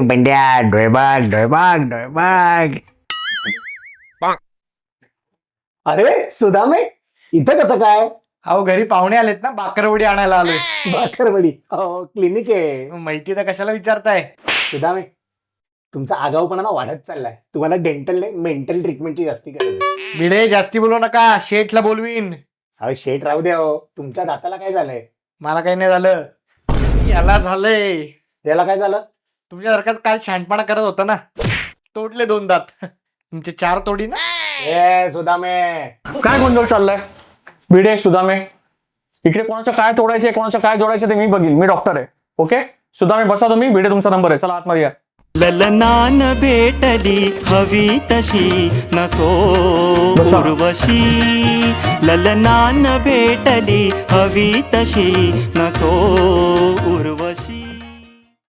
बंड्या डोळबाग डोळबाग डोळबाग. अरे सुदामे, इथं कसं काय? अहो घरी पाहुणे आलेत ना, बाकरवडी आणायला आलोय. बाकरवडी क्लिनिक आहे. माहिती तर कशाला विचारताय? सुदामे, तुमचा आगाऊपणा ना वाढत चाललाय. तुम्हाला डेंटल नाही मेंटल ट्रीटमेंटची जास्ती गरज आहे. भिडे जास्ती बोलू नका, शेठला बोलवीन. अहो शेट राहू द्या हो. तुमच्या दाताला काय झालंय? मला काही नाही झालं, याला झालंय. याला काय झालं? तुमच्यासारखाच काल शहाणपणा करत होता ना, तोडले 2 दात. तुमचे 4 तोडी ना. ए सुदामे, काय गोंधळ चाललाय? भिडे, सुदामे, इकडे कोणाचं काय तोडायचंय कोणाचं काय जोडायचं ते मी बघील. मी डॉक्टर आहे. ओके सुदामे बसा तुम्ही. भिडे तुमचा नंबर आहे, चला आतमध्ये या. ललनान भेटली हवी तशी नसो बसा. उर्वशी. ललनान भेटली हवी तशी नसो उर्वशी.